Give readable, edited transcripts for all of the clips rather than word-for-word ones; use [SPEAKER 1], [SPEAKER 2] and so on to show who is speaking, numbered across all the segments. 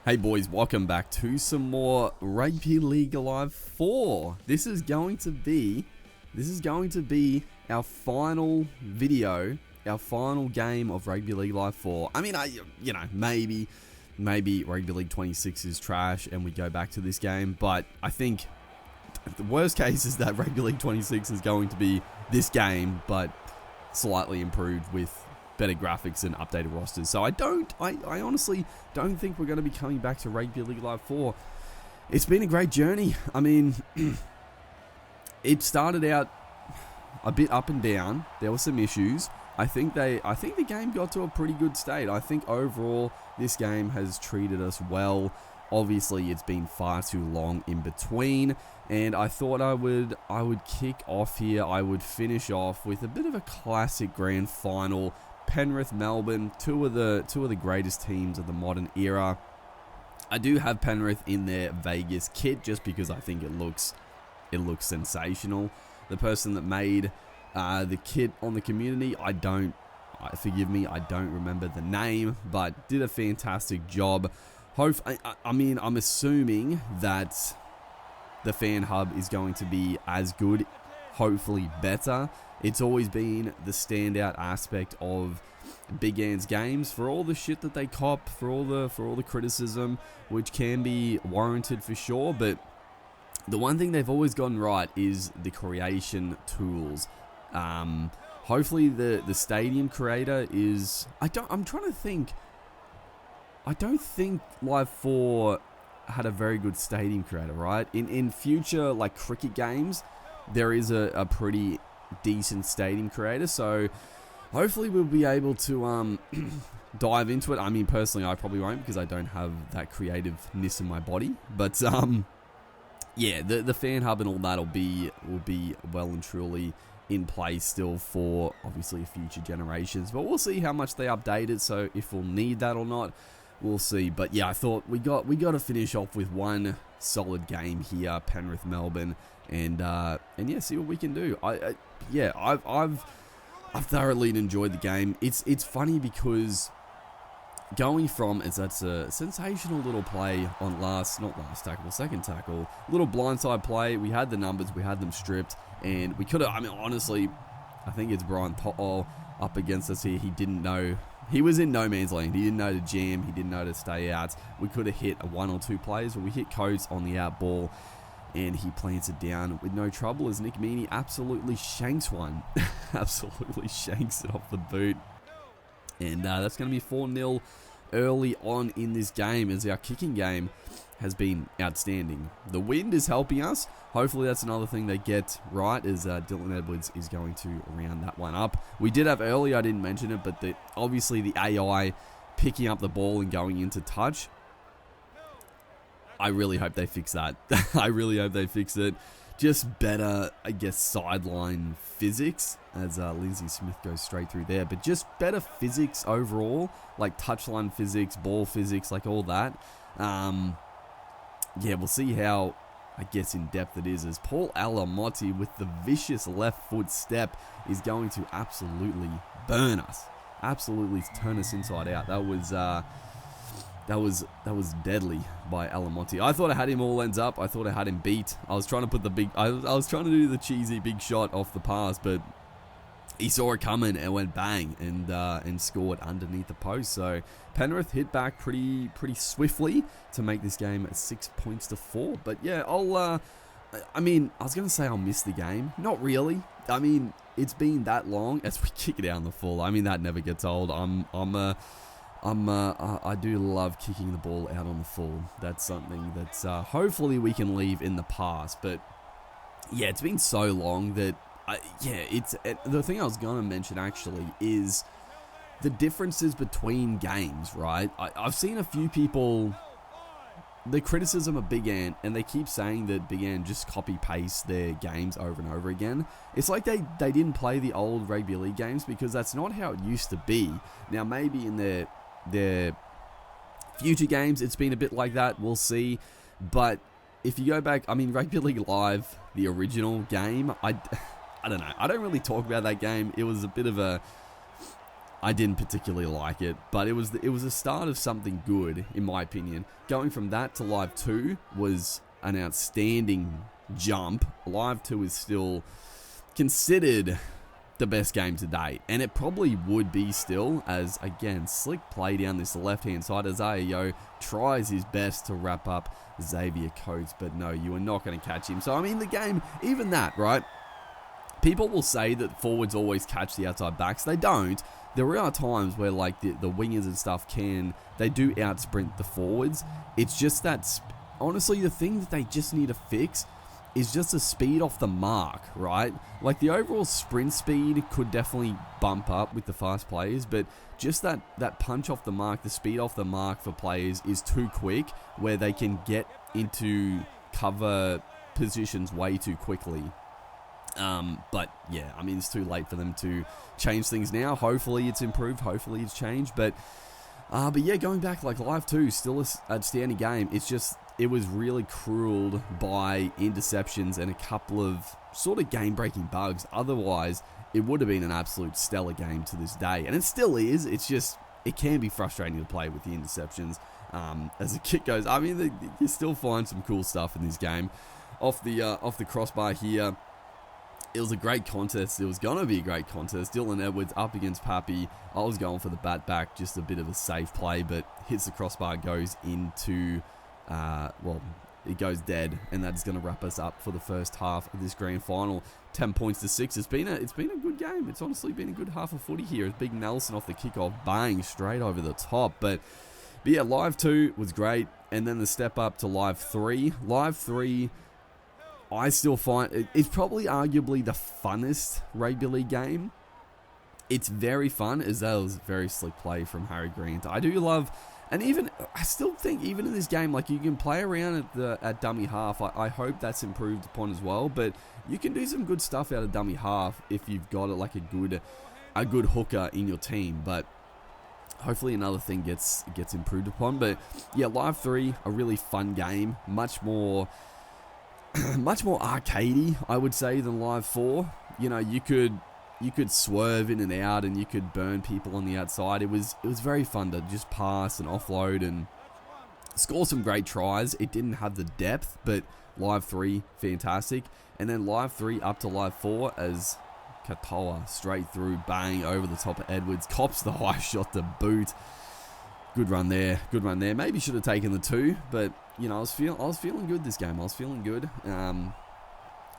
[SPEAKER 1] Hey boys, welcome back to some more Rugby League Live 4. This is going to be our final video, our final game of Rugby League Live 4. I mean, maybe Rugby League 26 is trash and we go back to this game, but I think the worst case is that Rugby League 26 is going to be this game, but slightly improved with better graphics and updated rosters. So I honestly don't think we're going to be coming back to Rugby League Live 4. It's been a great journey. I mean, it started out a bit up and down. There were some issues. I think the game got to a pretty good state. I think overall this game has treated us well. Obviously, it's been far too long in between, and I thought I would kick off here. I would finish off with a bit of a classic grand final. Penrith, Melbourne, two of the greatest teams of the modern era. I do have Penrith in their Vegas kit just because I think it looks sensational. The person that made the kit on the community, forgive me, I don't remember the name, but did a fantastic job. I'm assuming that the fan hub is going to be as good, hopefully better. It's always been the standout aspect of Big Ant's games, for all the shit that they cop, for all the criticism, which can be warranted for sure. But the one thing they've always gotten right is the creation tools. Hopefully the stadium creator is. I'm trying to think. I don't think Live 4 had a very good stadium creator, right? In future like cricket games, there is a pretty decent stadium creator, so hopefully we'll be able to dive into it. I mean, personally, I probably won't because I don't have that creativeness in my body. But yeah, the fan hub and all that will be well and truly in place still for obviously future generations. But we'll see how much they update it. So if we'll need that or not, we'll see. But yeah, I thought we got to finish off with one solid game here, Penrith, Melbourne, and yeah, see what we can do. I've thoroughly enjoyed the game. It's funny because going from that's a sensational little play on second tackle, little blindside play. We had the numbers, we had them stripped, and we could have. I mean, honestly, I think it's Brian Po'o up against us here. He didn't know. He was in no man's land. He didn't know to jam. He didn't know to stay out. We could have hit a one or two plays, but we hit Coates on the out ball, and he plants it down with no trouble as Nick Meaney absolutely shanks one. Absolutely shanks it off the boot. And that's going to be 4-0 early on in this game, as our kicking game has been outstanding. The wind is helping us. Hopefully that's another thing they get right, as Dylan Edwards is going to round that one up. We did have earlier, I didn't mention it, but obviously the AI picking up the ball and going into touch. I really hope they fix that. I really hope they fix it. Just better, I guess, sideline physics, as Lindsay Smith goes straight through there. But just better physics overall, like touchline physics, ball physics, like all that. Yeah, we'll see how, I guess, in depth it is, as Paul Alamotti with the vicious left foot step is going to absolutely burn us. Absolutely turn us inside out. That was deadly by Alamotti. I thought I had him all ends up. I thought I had him beat. I was trying to put I was trying to do the cheesy big shot off the pass, but he saw it coming and went bang and scored underneath the post. So Penrith hit back pretty swiftly to make this game 6-4. But yeah, I was going to say I'll miss the game. Not really. I mean, it's been that long as we kick it down the full. I mean, that never gets old. I do love kicking the ball out on the full. That's something that's hopefully we can leave in the past. But yeah, it's been so long that the thing I was going to mention actually is the differences between games, right? I've seen a few people, the criticism of Big Ant, and they keep saying that Big Ant just copy-paste their games over and over again. It's like they didn't play the old Rugby League games, because that's not how it used to be. Now, maybe in their future games, it's been a bit like that. We'll see. But if you go back, I mean, Rugby League Live, the original game, I don't know. I don't really talk about that game. It was a bit of a... I didn't particularly like it, but it was a start of something good, in my opinion. Going from that to Live 2 was an outstanding jump. Live 2 is still considered the best game to date, and it probably would be still, as again, slick play down this left hand side as Ayo tries his best to wrap up Xavier Coates, but no, you are not going to catch him. So I mean, the game, even that, right? People will say that forwards always catch the outside backs. They don't. There are times where like the wingers and stuff they do out sprint the forwards. It's just that, honestly, the thing that they just need to fix is just the speed off the mark, right? Like the overall sprint speed could definitely bump up with the fast players, but just that punch off the mark, the speed off the mark for players is too quick, where they can get into cover positions way too quickly. But yeah, I mean, it's too late for them to change things now. Hopefully it's improved, hopefully it's changed, but yeah, going back, like Live 2, still a outstanding game. It's just, it was really cruelled by interceptions and a couple of sort of game-breaking bugs. Otherwise, it would have been an absolute stellar game to this day. And it still is. It's just, it can be frustrating to play with the interceptions. As the kick goes, I mean, you still find some cool stuff in this game. Off the crossbar here, it was a great contest. It was going to be a great contest. Dylan Edwards up against Pappy. I was going for the bat back, just a bit of a safe play, but hits the crossbar, goes into... it goes dead, and that's going to wrap us up for the first half of this grand final. 10 points to 6. It's been a good game. It's honestly been a good half of footy here. It's Big Nelson off the kickoff, bang, straight over the top. But yeah, Live 2 was great, and then the step up to Live 3. Live 3, I still find it's probably arguably the funnest Rugby League game. It's very fun, as that was very slick play from Harry Grant. I do love... And even, I still think, even in this game, like, you can play around at dummy half. I hope that's improved upon as well. But you can do some good stuff out of dummy half if you've got like a good hooker in your team. But hopefully another thing gets improved upon. But yeah, Live 3, a really fun game, much more arcadey, I would say, than Live 4. You know, you could swerve in and out, and you could burn people on the outside. It was very fun to just pass and offload and score some great tries. It didn't have the depth, but Live 3, fantastic. And then Live 3 up to Live 4 as Katoa straight through, bang, over the top of Edwards. Cops the high shot to boot. Good run there. Maybe should have taken the 2, but, you know, I was feeling good this game. I was feeling good.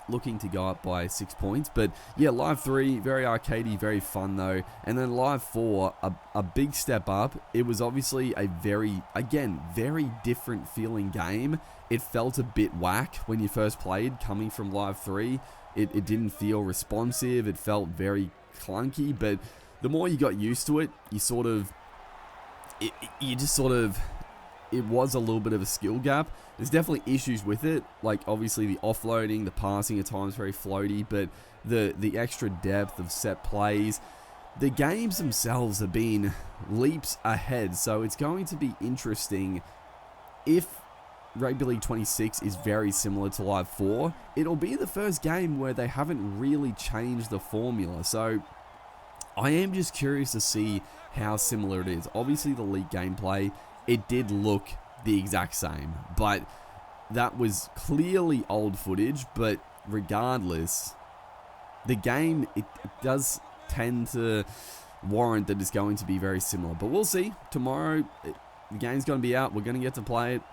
[SPEAKER 1] Looking to go up by 6 points. But yeah, Live 3, very arcadey, very fun though. And then Live 4, a big step up. It was obviously a very different feeling game. It felt a bit whack when you first played, coming from Live 3. It didn't feel responsive. It felt very clunky, but the more you got used to it, it was a little bit of a skill gap. There's definitely issues with it, like obviously the offloading, the passing at times very floaty, but the extra depth of set plays. The games themselves have been leaps ahead, so it's going to be interesting if Rugby League 26 is very similar to Live 4. It'll be the first game where they haven't really changed the formula, so I am just curious to see how similar it is. Obviously the league gameplay, it did look the exact same, but that was clearly old footage. But regardless, the game, it does tend to warrant that it's going to be very similar. But we'll see. Tomorrow, the game's going to be out. We're going to get to play it.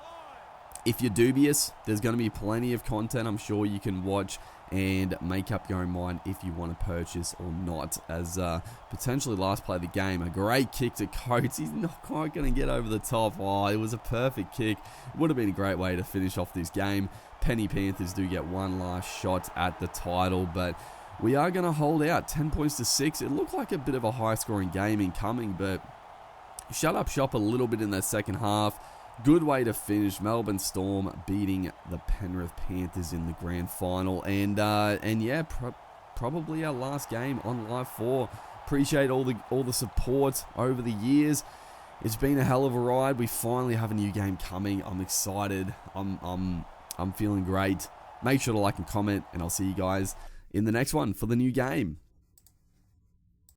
[SPEAKER 1] If you're dubious, there's going to be plenty of content I'm sure you can watch and make up your own mind if you want to purchase or not. As potentially last play of the game, a great kick to Coates. He's not quite going to get over the top. Oh, it was a perfect kick. It would have been a great way to finish off this game. Penny Panthers do get one last shot at the title, but we are going to hold out. 10 points to 6. It looked like a bit of a high-scoring game incoming, but shut up shop a little bit in that second half. Good way to finish. Melbourne Storm beating the Penrith Panthers in the grand final. And yeah, probably our last game on Live 4. Appreciate all the support over the years. It's been a hell of a ride. We finally have a new game coming. I'm excited. I'm feeling great. Make sure to like and comment, and I'll see you guys in the next one for the new game.